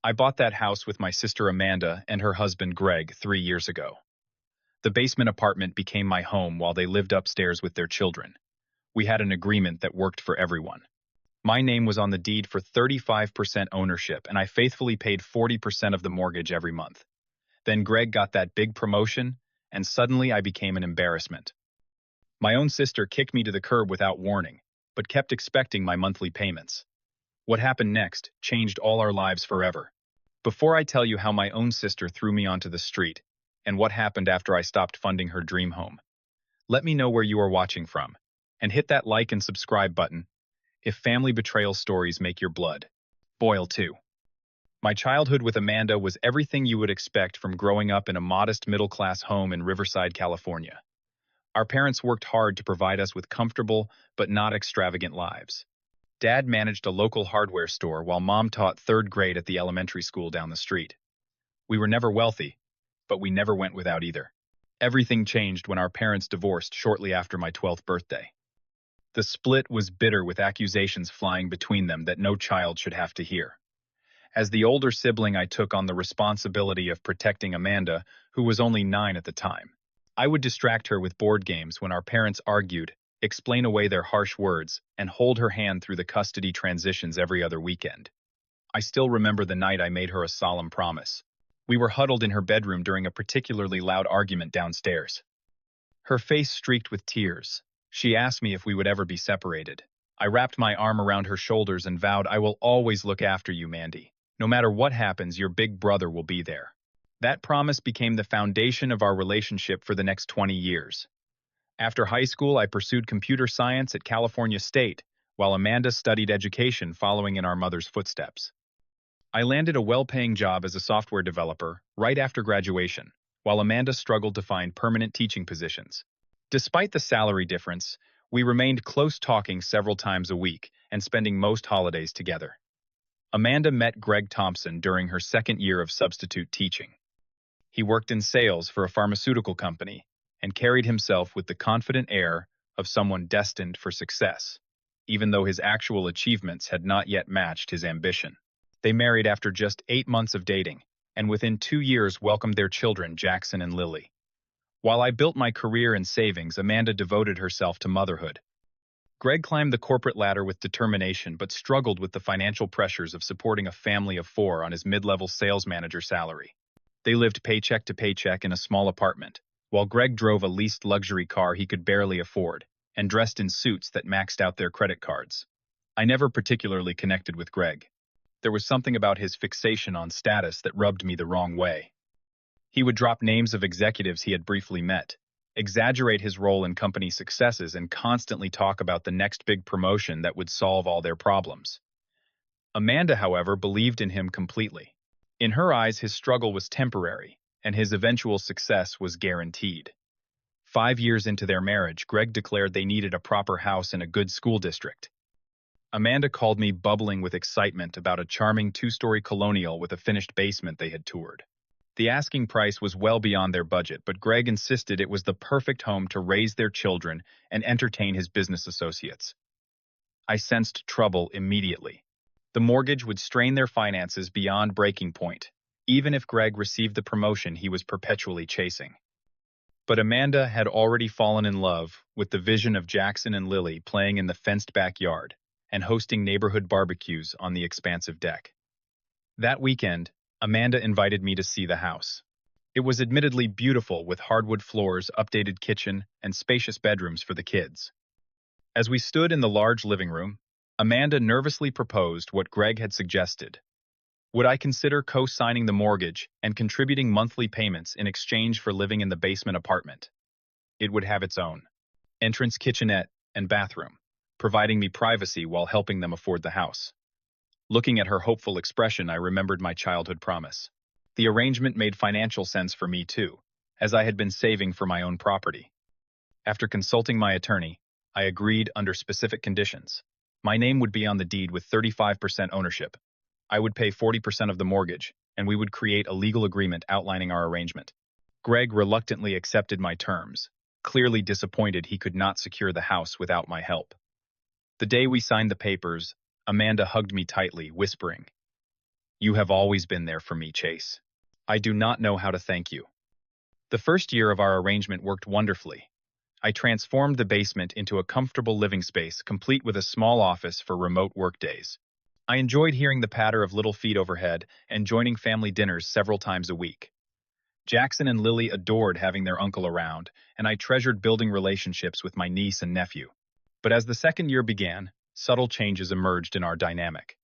I bought that house with my sister Amanda and her husband Greg 3 years ago. The basement apartment became my home while they lived upstairs with their children. We had an agreement that worked for everyone. My name was on the deed for 35% ownership, and I faithfully paid 40% of the mortgage every month. Then Greg got that big promotion, and suddenly I became an embarrassment. My own sister kicked me to the curb without warning, but kept expecting my monthly payments. What happened next changed all our lives forever. Before I tell you how my own sister threw me onto the street, and what happened after I stopped funding her dream home, let me know where you are watching from, and hit that like and subscribe button if family betrayal stories make your blood boil too. My childhood with Amanda was everything you would expect from growing up in a modest middle-class home in Riverside, California. Our parents worked hard to provide us with comfortable but not extravagant lives. Dad managed a local hardware store while Mom taught third grade at the elementary school down the street. We were never wealthy, but we never went without either. Everything changed when our parents divorced shortly after my 12th birthday. The split was bitter, with accusations flying between them that no child should have to hear. As the older sibling, I took on the responsibility of protecting Amanda, who was only 9 at the time. I would distract her with board games when our parents argued, explain away their harsh words, and hold her hand through the custody transitions every other weekend. I still remember the night I made her a solemn promise. We were huddled in her bedroom during a particularly loud argument downstairs. Her face streaked with tears. She asked me if we would ever be separated. I wrapped my arm around her shoulders and vowed, "I will always look after you, Mandy. No matter what happens, your big brother will be there." That promise became the foundation of our relationship for the next 20 years. After high school, I pursued computer science at California State, while Amanda studied education following in our mother's footsteps. I landed a well-paying job as a software developer right after graduation, while Amanda struggled to find permanent teaching positions. Despite the salary difference, we remained close, talking several times a week and spending most holidays together. Amanda met Greg Thompson during her second year of substitute teaching. He worked in sales for a pharmaceutical company and carried himself with the confident air of someone destined for success, even though his actual achievements had not yet matched his ambition. They married after just 8 months of dating, and within 2 years welcomed their children, Jackson and Lily. While I built my career in savings, Amanda devoted herself to motherhood. Greg climbed the corporate ladder with determination, but struggled with the financial pressures of supporting a family of 4 on his mid-level sales manager salary. They lived paycheck to paycheck in a small apartment, while Greg drove a leased luxury car he could barely afford, and dressed in suits that maxed out their credit cards. I never particularly connected with Greg. There was something about his fixation on status that rubbed me the wrong way. He would drop names of executives he had briefly met, exaggerate his role in company successes, and constantly talk about the next big promotion that would solve all their problems. Amanda, however, believed in him completely. In her eyes, his struggle was temporary, and his eventual success was guaranteed. 5 years into their marriage, Greg declared they needed a proper house in a good school district. Amanda called me, bubbling with excitement about a charming 2-story colonial with a finished basement they had toured. The asking price was well beyond their budget, but Greg insisted it was the perfect home to raise their children and entertain his business associates. I sensed trouble immediately. The mortgage would strain their finances beyond breaking point, even if Greg received the promotion he was perpetually chasing. But Amanda had already fallen in love with the vision of Jackson and Lily playing in the fenced backyard and hosting neighborhood barbecues on the expansive deck. That weekend, Amanda invited me to see the house. It was admittedly beautiful, with hardwood floors, updated kitchen, and spacious bedrooms for the kids. As we stood in the large living room, Amanda nervously proposed what Greg had suggested. Would I consider co-signing the mortgage and contributing monthly payments in exchange for living in the basement apartment? It would have its own entrance kitchenette and bathroom, providing me privacy while helping them afford the house. Looking at her hopeful expression, I remembered my childhood promise. The arrangement made financial sense for me too, as I had been saving for my own property. After consulting my attorney, I agreed under specific conditions. My name would be on the deed with 35% ownership. I would pay 40% of the mortgage, and we would create a legal agreement outlining our arrangement. Greg reluctantly accepted my terms, clearly disappointed he could not secure the house without my help. The day we signed the papers, Amanda hugged me tightly, whispering, You have always been there for me, Chase. I do not know how to thank you. The first year of our arrangement worked wonderfully. I transformed the basement into a comfortable living space, complete with a small office for remote work days. I enjoyed hearing the patter of little feet overhead and joining family dinners several times a week. Jackson and Lily adored having their uncle around, and I treasured building relationships with my niece and nephew. But as the second year began, subtle changes emerged in our dynamic.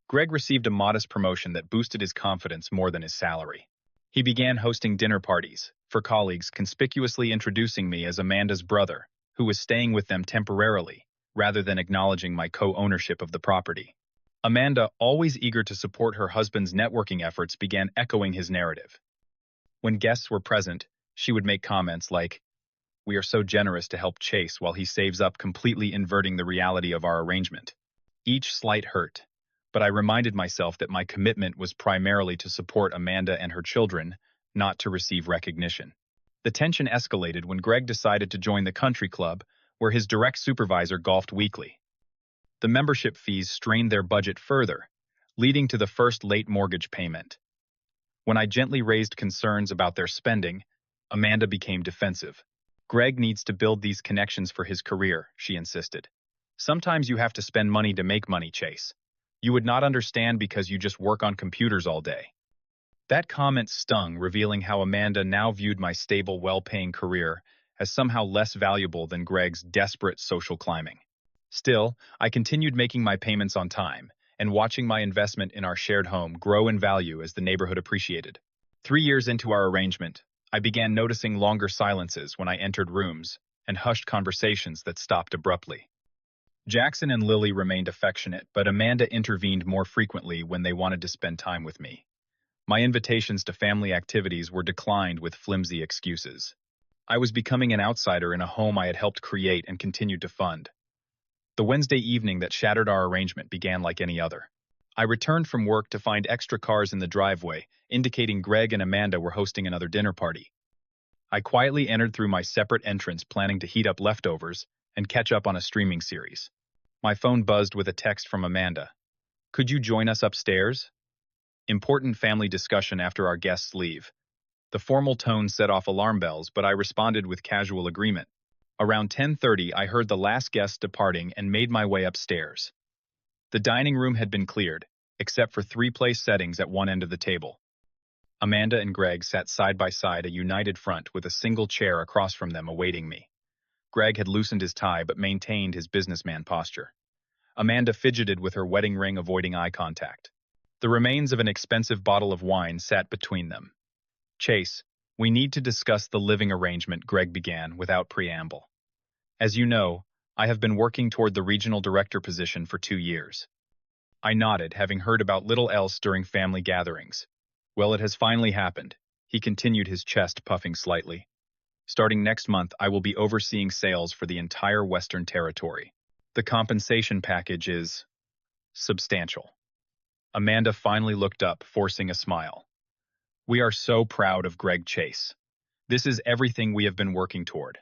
Greg received a modest promotion that boosted his confidence more than his salary. He began hosting dinner parties for colleagues, conspicuously introducing me as Amanda's brother, who was staying with them temporarily, rather than acknowledging my co-ownership of the property. Amanda, always eager to support her husband's networking efforts, began echoing his narrative. When guests were present, she would make comments like, "We are so generous to help Chase while he saves up," completely inverting the reality of our arrangement. Each slight hurt, but I reminded myself that my commitment was primarily to support Amanda and her children, not to receive recognition. The tension escalated when Greg decided to join the country club, where his direct supervisor golfed weekly. The membership fees strained their budget further, leading to the first late mortgage payment. When I gently raised concerns about their spending, Amanda became defensive. "Greg needs to build these connections for his career," she insisted. "Sometimes you have to spend money to make money, Chase. You would not understand because you just work on computers all day." That comment stung, revealing how Amanda now viewed my stable, well-paying career as somehow less valuable than Greg's desperate social climbing. Still, I continued making my payments on time and watching my investment in our shared home grow in value as the neighborhood appreciated. 3 years into our arrangement, I began noticing longer silences when I entered rooms and hushed conversations that stopped abruptly. Jackson and Lily remained affectionate, but Amanda intervened more frequently when they wanted to spend time with me. My invitations to family activities were declined with flimsy excuses. I was becoming an outsider in a home I had helped create and continued to fund. The Wednesday evening that shattered our arrangement began like any other. I returned from work to find extra cars in the driveway, indicating Greg and Amanda were hosting another dinner party. I quietly entered through my separate entrance, planning to heat up leftovers and catch up on a streaming series. My phone buzzed with a text from Amanda. "Could you join us upstairs?" Important family discussion after our guests leave. The formal tone set off alarm bells, but I responded with casual agreement. Around 10:30, I heard the last guest departing and made my way upstairs. The dining room had been cleared, except for 3 place settings at one end of the table. Amanda and Greg sat side by side, a united front, with a single chair across from them awaiting me. Greg had loosened his tie but maintained his businessman posture. Amanda fidgeted with her wedding ring, avoiding eye contact. The remains of an expensive bottle of wine sat between them. "Chase, we need to discuss the living arrangement," Greg began without preamble. "As you know, I have been working toward the regional director position for 2 years. I nodded, having heard about little else during family gatherings. "Well, it has finally happened," he continued, his chest puffing slightly. "Starting next month, I will be overseeing sales for the entire Western Territory. The compensation package is substantial." Amanda finally looked up, forcing a smile. "We are so proud of Greg, Chase. This is everything we have been working toward."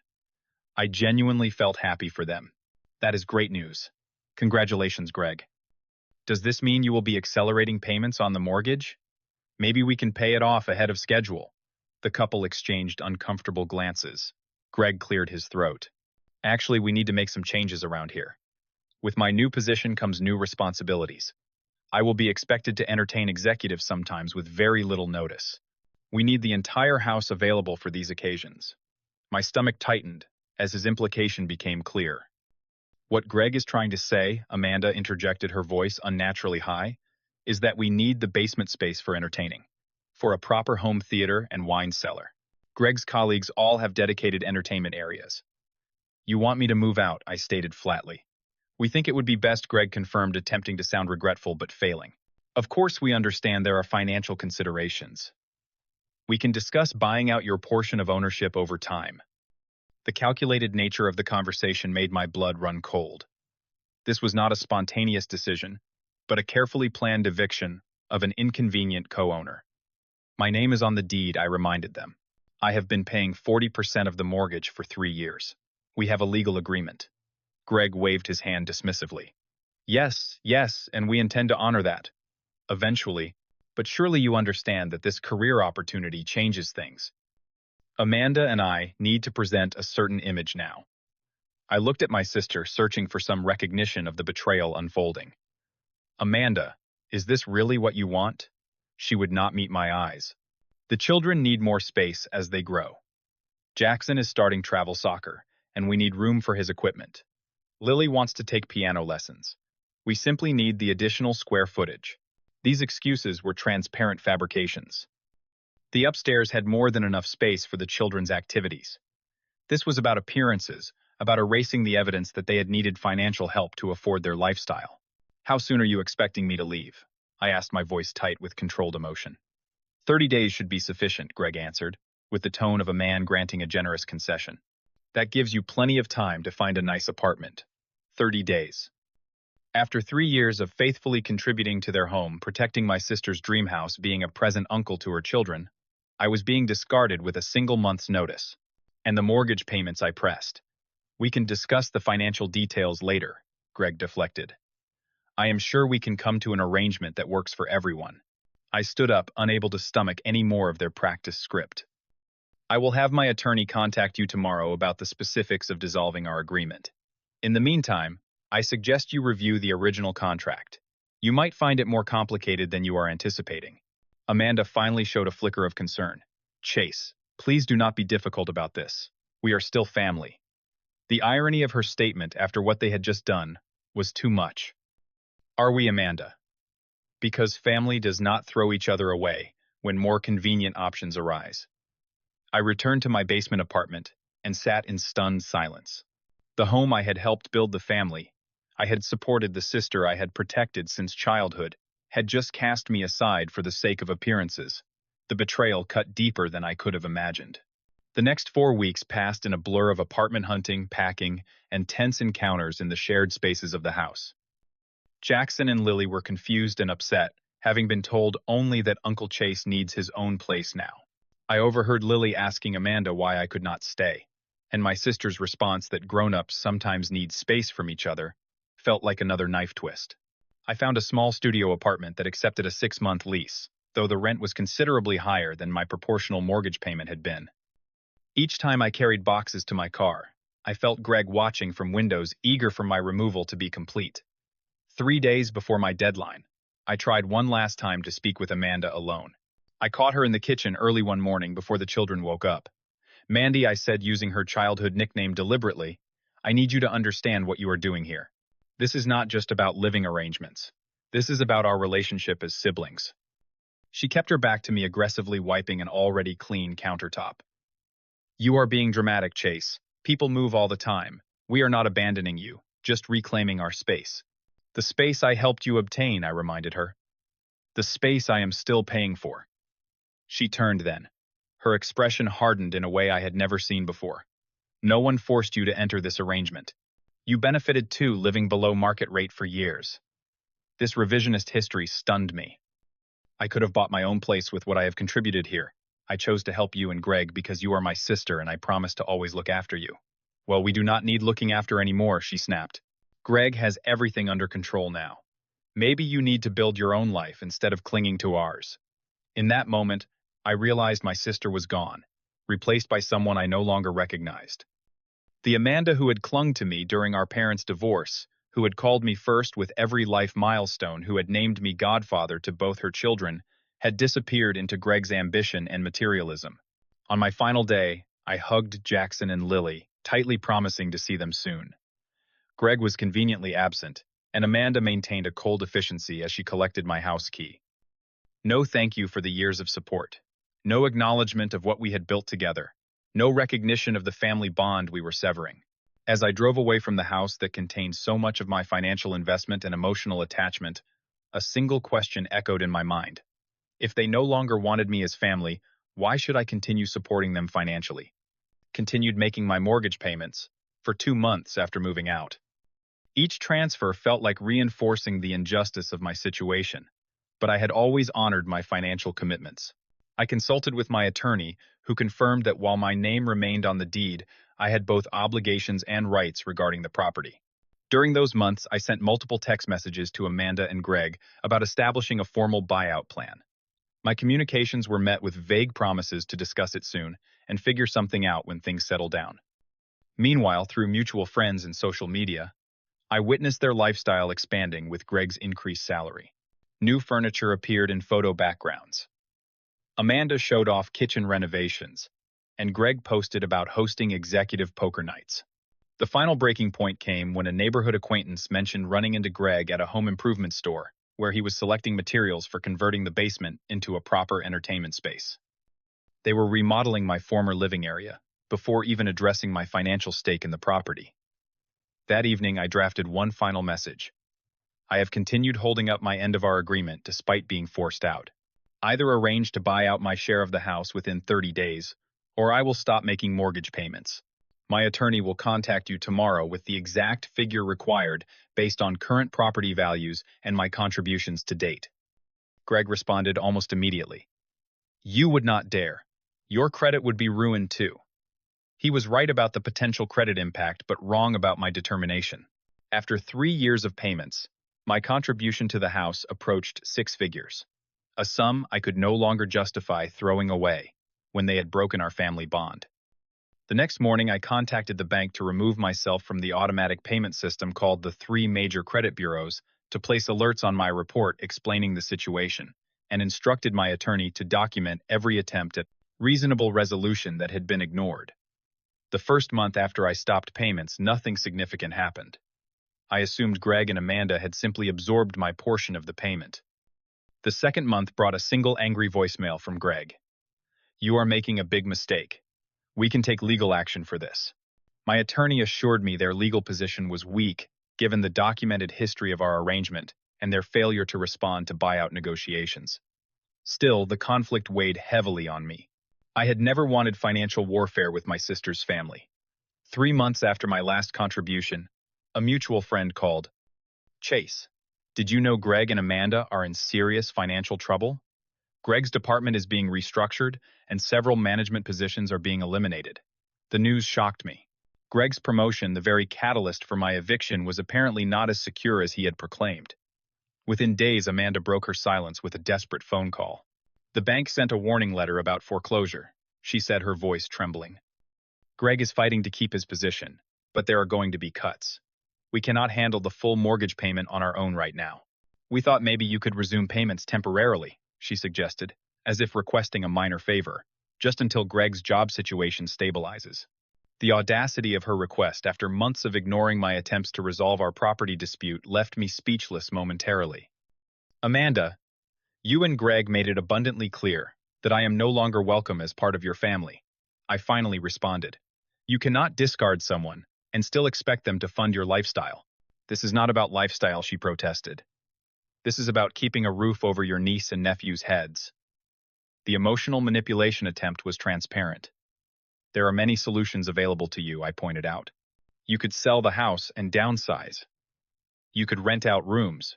I genuinely felt happy for them. "That is great news. Congratulations, Greg. Does this mean you will be accelerating payments on the mortgage? Maybe we can pay it off ahead of schedule." The couple exchanged uncomfortable glances. Greg cleared his throat. "Actually, we need to make some changes around here. With my new position comes new responsibilities. I will be expected to entertain executives sometimes with very little notice. We need the entire house available for these occasions." My stomach tightened as his implication became clear. "What Greg is trying to say," Amanda interjected, her voice unnaturally high, "is that we need the basement space for entertaining, for a proper home theater and wine cellar. Greg's colleagues all have dedicated entertainment areas." "You want me to move out," I stated flatly. "We think it would be best," Greg confirmed, attempting to sound regretful but failing. "Of course, we understand there are financial considerations. We can discuss buying out your portion of ownership over time." The calculated nature of the conversation made my blood run cold. This was not a spontaneous decision, but a carefully planned eviction of an inconvenient co-owner. "My name is on the deed," I reminded them. "I have been paying 40% of the mortgage for 3 years. We have a legal agreement." Greg waved his hand dismissively. Yes, and we intend to honor that." Eventually, But surely you understand that this career opportunity changes things. Amanda and I need to present a certain image now. I looked at my sister, searching for some recognition of the betrayal unfolding. Amanda, is this really what you want? She would not meet my eyes. The children need more space as they grow. Jackson is starting travel soccer, and we need room for his equipment. Lily wants to take piano lessons. We simply need the additional square footage. These excuses were transparent fabrications. The upstairs had more than enough space for the children's activities. This was about appearances, about erasing the evidence that they had needed financial help to afford their lifestyle. How soon are you expecting me to leave? I asked, my voice tight with controlled emotion. 30 days should be sufficient, Greg answered, with the tone of a man granting a generous concession. That gives you plenty of time to find a nice apartment. 30 days. After 3 years of faithfully contributing to their home, protecting my sister's dream house, being a present uncle to her children, I was being discarded with a single month's notice. And the mortgage payments I pressed. We can discuss the financial details later, Greg deflected. I am sure we can come to an arrangement that works for everyone. I stood up, unable to stomach any more of their practice script. I will have my attorney contact you tomorrow about the specifics of dissolving our agreement. In the meantime, I suggest you review the original contract. You might find it more complicated than you are anticipating. Amanda finally showed a flicker of concern. Chase, please do not be difficult about this. We are still family. The irony of her statement after what they had just done was too much. Are we, Amanda? Because family does not throw each other away when more convenient options arise. I returned to my basement apartment and sat in stunned silence. The home I had helped build, the family I had supported, the sister I had protected since childhood, had just cast me aside for the sake of appearances. The betrayal cut deeper than I could have imagined. The next 4 weeks passed in a blur of apartment hunting, packing, and tense encounters in the shared spaces of the house. Jackson and Lily were confused and upset, having been told only that Uncle Chase needs his own place now. I overheard Lily asking Amanda why I could not stay, and my sister's response that grown-ups sometimes need space from each other felt like another knife twist. I found a small studio apartment that accepted a 6-month lease, though the rent was considerably higher than my proportional mortgage payment had been. Each time I carried boxes to my car, I felt Greg watching from windows, eager for my removal to be complete. 3 days before my deadline, I tried one last time to speak with Amanda alone. I caught her in the kitchen early one morning before the children woke up. Mandy, I said, using her childhood nickname deliberately, I need you to understand what you are doing here. This is not just about living arrangements. This is about our relationship as siblings. She kept her back to me, aggressively wiping an already clean countertop. You are being dramatic, Chase. People move all the time. We are not abandoning you, just reclaiming our space. The space I helped you obtain, I reminded her. The space I am still paying for. She turned then. Her expression hardened in a way I had never seen before. No one forced you to enter this arrangement. You benefited too, living below market rate for years. This revisionist history stunned me. I could have bought my own place with what I have contributed here. I chose to help you and Greg because you are my sister and I promised to always look after you. Well, we do not need looking after anymore, she snapped. Greg has everything under control now. Maybe you need to build your own life instead of clinging to ours. In that moment, I realized my sister was gone, replaced by someone I no longer recognized. The Amanda who had clung to me during our parents' divorce, who had called me first with every life milestone, who had named me godfather to both her children, had disappeared into Greg's ambition and materialism. On my final day, I hugged Jackson and Lily, tightly promising to see them soon. Greg was conveniently absent, and Amanda maintained a cold efficiency as she collected my house key. No thank you for the years of support. No acknowledgement of what we had built together. No recognition of the family bond we were severing. As I drove away from the house that contained so much of my financial investment and emotional attachment, a single question echoed in my mind. If they no longer wanted me as family, why should I continue supporting them financially? Continued making my mortgage payments for 2 months after moving out. Each transfer felt like reinforcing the injustice of my situation, but I had always honored my financial commitments. I consulted with my attorney, who confirmed that while my name remained on the deed, I had both obligations and rights regarding the property. During those months, I sent multiple text messages to Amanda and Greg about establishing a formal buyout plan. My communications were met with vague promises to discuss it soon and figure something out when things settle down. Meanwhile, through mutual friends and social media, I witnessed their lifestyle expanding with Greg's increased salary. New furniture appeared in photo backgrounds. Amanda showed off kitchen renovations, and Greg posted about hosting executive poker nights. The final breaking point came when a neighborhood acquaintance mentioned running into Greg at a home improvement store, where he was selecting materials for converting the basement into a proper entertainment space. They were remodeling my former living area, before even addressing my financial stake in the property. That evening, I drafted one final message. I have continued holding up my end of our agreement despite being forced out. Either arrange to buy out my share of the house within 30 days, or I will stop making mortgage payments. My attorney will contact you tomorrow with the exact figure required based on current property values and my contributions to date. Greg responded almost immediately. You would not dare. Your credit would be ruined too. He was right about the potential credit impact, but wrong about my determination. After 3 years of payments, my contribution to the house approached 6 figures, a sum I could no longer justify throwing away when they had broken our family bond. The next morning, I contacted the bank to remove myself from the automatic payment system called the 3 major credit bureaus to place alerts on my report explaining the situation, and instructed my attorney to document every attempt at reasonable resolution that had been ignored. The first month after I stopped payments, nothing significant happened. I assumed Greg and Amanda had simply absorbed my portion of the payment. The second month brought a single angry voicemail from Greg. You are making a big mistake. We can take legal action for this. My attorney assured me their legal position was weak, given the documented history of our arrangement and their failure to respond to buyout negotiations. Still, the conflict weighed heavily on me. I had never wanted financial warfare with my sister's family. 3 months after my last contribution, a mutual friend called. Chase, did you know Greg and Amanda are in serious financial trouble? Greg's department is being restructured, and several management positions are being eliminated. The news shocked me. Greg's promotion, the very catalyst for my eviction, was apparently not as secure as he had proclaimed. Within days, Amanda broke her silence with a desperate phone call. The bank sent a warning letter about foreclosure, she said, her voice trembling. Greg is fighting to keep his position, but there are going to be cuts. We cannot handle the full mortgage payment on our own right now. We thought maybe you could resume payments temporarily, she suggested, as if requesting a minor favor, just until Greg's job situation stabilizes. The audacity of her request after months of ignoring my attempts to resolve our property dispute left me speechless momentarily. Amanda, you and Greg made it abundantly clear that I am no longer welcome as part of your family. I finally responded. You cannot discard someone and still expect them to fund your lifestyle. This is not about lifestyle, she protested. This is about keeping a roof over your niece and nephew's heads. The emotional manipulation attempt was transparent. There are many solutions available to you, I pointed out. You could sell the house and downsize. You could rent out rooms.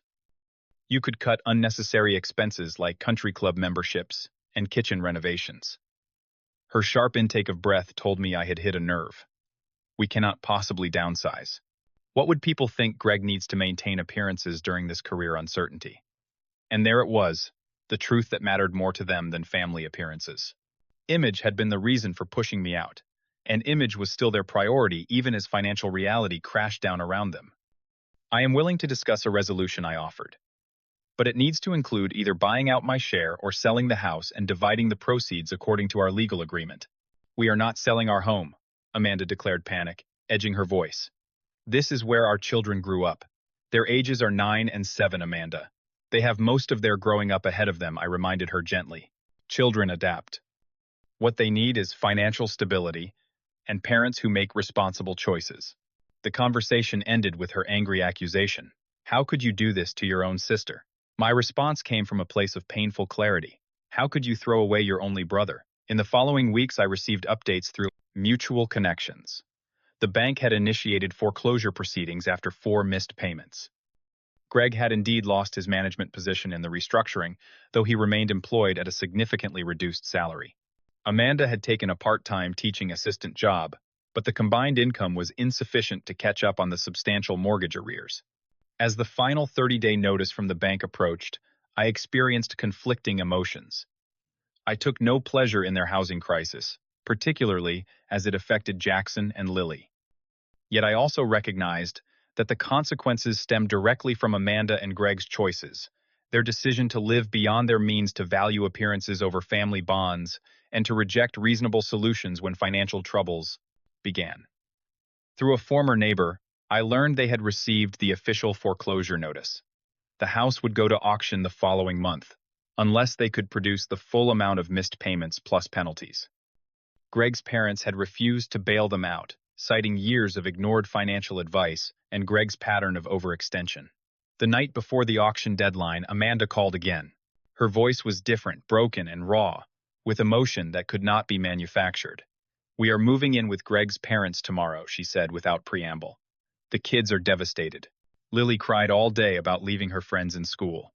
You could cut unnecessary expenses like country club memberships and kitchen renovations. Her sharp intake of breath told me I had hit a nerve. We cannot possibly downsize. What would people think Greg needs to maintain appearances during this career uncertainty? And there it was, the truth that mattered more to them than family appearances. Image had been the reason for pushing me out, and image was still their priority even as financial reality crashed down around them. I am willing to discuss a resolution, I offered. But it needs to include either buying out my share or selling the house and dividing the proceeds according to our legal agreement. We are not selling our home, Amanda declared, panic, edging her voice. This is where our children grew up. Their ages are 9 and 7, Amanda. They have most of their growing up ahead of them, I reminded her gently. Children adapt. What they need is financial stability and parents who make responsible choices. The conversation ended with her angry accusation. How could you do this to your own sister? My response came from a place of painful clarity. How could you throw away your only brother? In the following weeks, I received updates through mutual connections. The bank had initiated foreclosure proceedings after 4 missed payments. Greg had indeed lost his management position in the restructuring, though he remained employed at a significantly reduced salary. Amanda had taken a part-time teaching assistant job, but the combined income was insufficient to catch up on the substantial mortgage arrears. As the final 30-day notice from the bank approached, I experienced conflicting emotions. I took no pleasure in their housing crisis, particularly as it affected Jackson and Lily. Yet I also recognized that the consequences stemmed directly from Amanda and Greg's choices, their decision to live beyond their means, to value appearances over family bonds, and to reject reasonable solutions when financial troubles began. Through a former neighbor, I learned they had received the official foreclosure notice. The house would go to auction the following month, unless they could produce the full amount of missed payments plus penalties. Greg's parents had refused to bail them out, citing years of ignored financial advice and Greg's pattern of overextension. The night before the auction deadline, Amanda called again. Her voice was different, broken, and raw, with emotion that could not be manufactured. "We are moving in with Greg's parents tomorrow," she said without preamble. "The kids are devastated." Lily cried all day about leaving her friends in school.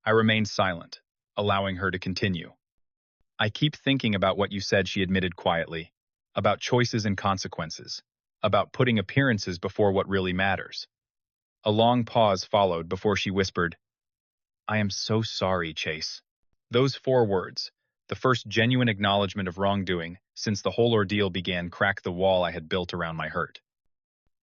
I remained silent, allowing her to continue. "I keep thinking about what you said," she admitted quietly, "about choices and consequences, about putting appearances before what really matters." A long pause followed before she whispered, "I am so sorry, Chase." Those 4 words, the first genuine acknowledgement of wrongdoing since the whole ordeal began, cracked the wall I had built around my hurt.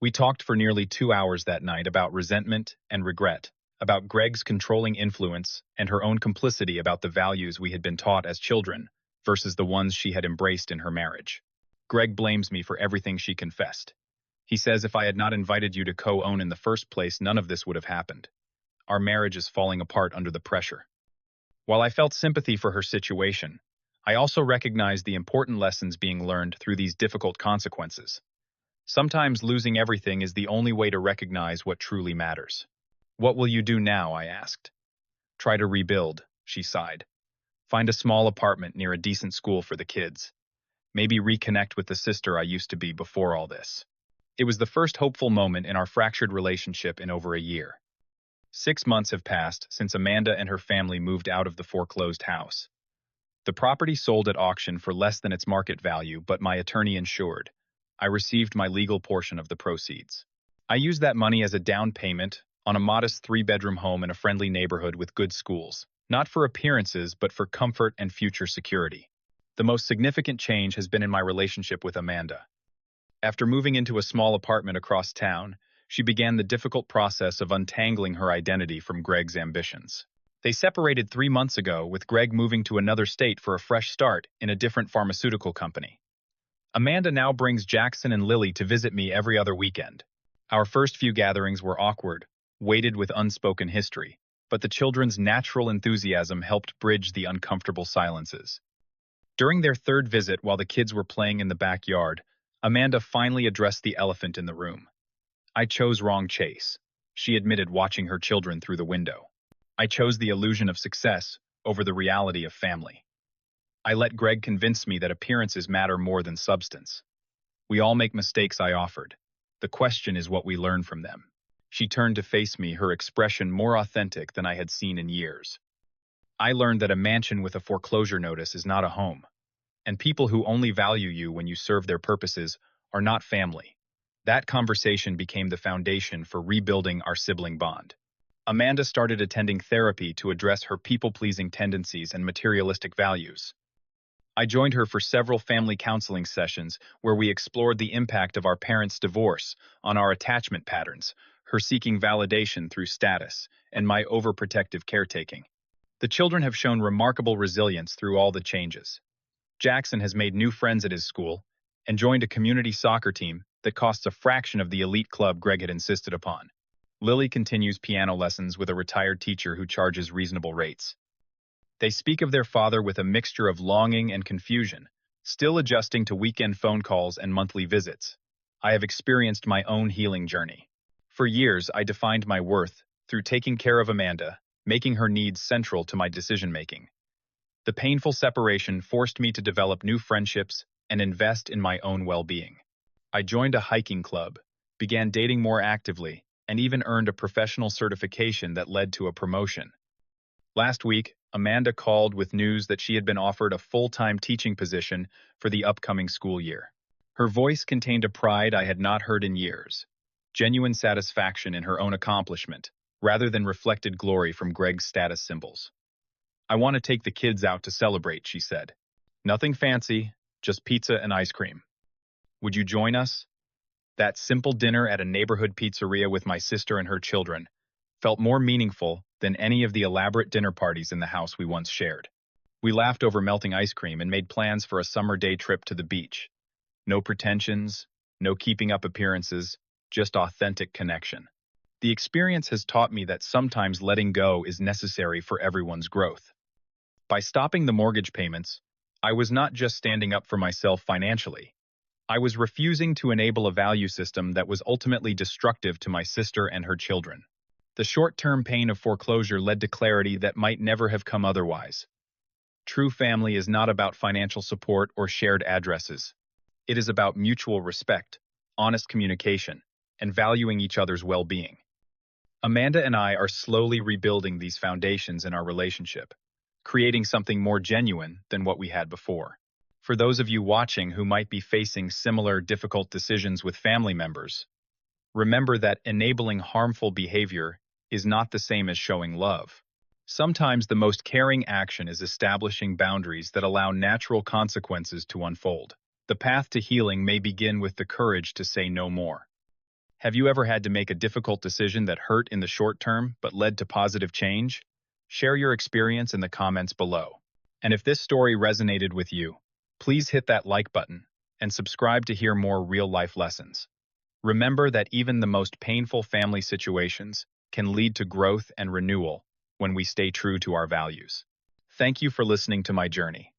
We talked for nearly 2 hours that night about resentment and regret, about Greg's controlling influence and her own complicity, about the values we had been taught as children versus the ones she had embraced in her marriage. "Greg blames me for everything," she confessed. "He says if I had not invited you to co-own in the first place, none of this would have happened. Our marriage is falling apart under the pressure." While I felt sympathy for her situation, I also recognized the important lessons being learned through these difficult consequences. Sometimes losing everything is the only way to recognize what truly matters. "What will you do now?" I asked. "Try to rebuild," she sighed. "Find a small apartment near a decent school for the kids. Maybe reconnect with the sister I used to be before all this." It was the first hopeful moment in our fractured relationship in over a year. 6 months have passed since Amanda and her family moved out of the foreclosed house. The property sold at auction for less than its market value, but my attorney ensured. I received my legal portion of the proceeds. I used that money as a down payment on a modest 3-bedroom home in a friendly neighborhood with good schools, not for appearances, but for comfort and future security. The most significant change has been in my relationship with Amanda. After moving into a small apartment across town, she began the difficult process of untangling her identity from Greg's ambitions. They separated 3 months ago, with Greg moving to another state for a fresh start in a different pharmaceutical company. Amanda now brings Jackson and Lily to visit me every other weekend. Our first few gatherings were awkward, weighted with unspoken history, but the children's natural enthusiasm helped bridge the uncomfortable silences. During their 3rd visit, while the kids were playing in the backyard, Amanda finally addressed the elephant in the room. "I chose wrong, Chase," she admitted, watching her children through the window. "I chose the illusion of success over the reality of family. I let Greg convince me that appearances matter more than substance. We all make mistakes," I offered. "The question is what we learn from them." She turned to face me, her expression more authentic than I had seen in years. "I learned that a mansion with a foreclosure notice is not a home, and people who only value you when you serve their purposes are not family." That conversation became the foundation for rebuilding our sibling bond. Amanda started attending therapy to address her people-pleasing tendencies and materialistic values. I joined her for several family counseling sessions where we explored the impact of our parents' divorce on our attachment patterns, her seeking validation through status, and my overprotective caretaking. The children have shown remarkable resilience through all the changes. Jackson has made new friends at his school and joined a community soccer team that costs a fraction of the elite club Greg had insisted upon. Lily continues piano lessons with a retired teacher who charges reasonable rates. They speak of their father with a mixture of longing and confusion, still adjusting to weekend phone calls and monthly visits. I have experienced my own healing journey. For years, I defined my worth through taking care of Amanda, making her needs central to my decision-making. The painful separation forced me to develop new friendships and invest in my own well-being. I joined a hiking club, began dating more actively, and even earned a professional certification that led to a promotion. Last week, Amanda called with news that she had been offered a full-time teaching position for the upcoming school year. Her voice contained a pride I had not heard in years, genuine satisfaction in her own accomplishment, rather than reflected glory from Greg's status symbols. I want to take the kids out to celebrate, she said. Nothing fancy, just pizza and ice cream. Would you join us? That simple dinner at a neighborhood pizzeria with my sister and her children felt more meaningful than any of the elaborate dinner parties in the house we once shared. We laughed over melting ice cream and made plans for a summer day trip to the beach. No pretensions, no keeping up appearances, just authentic connection. The experience has taught me that sometimes letting go is necessary for everyone's growth. By stopping the mortgage payments, I was not just standing up for myself financially. I was refusing to enable a value system that was ultimately destructive to my sister and her children. The short-term pain of foreclosure led to clarity that might never have come otherwise. True family is not about financial support or shared addresses. It is about mutual respect, honest communication, and valuing each other's well-being. Amanda and I are slowly rebuilding these foundations in our relationship, creating something more genuine than what we had before. For those of you watching who might be facing similar difficult decisions with family members, remember that enabling harmful behavior is not the same as showing love. Sometimes the most caring action is establishing boundaries that allow natural consequences to unfold. The path to healing may begin with the courage to say no more. Have you ever had to make a difficult decision that hurt in the short term but led to positive change? Share your experience in the comments below. And if this story resonated with you, please hit that like button and subscribe to hear more real-life lessons. Remember that even the most painful family situations can lead to growth and renewal when we stay true to our values. Thank you for listening to my journey.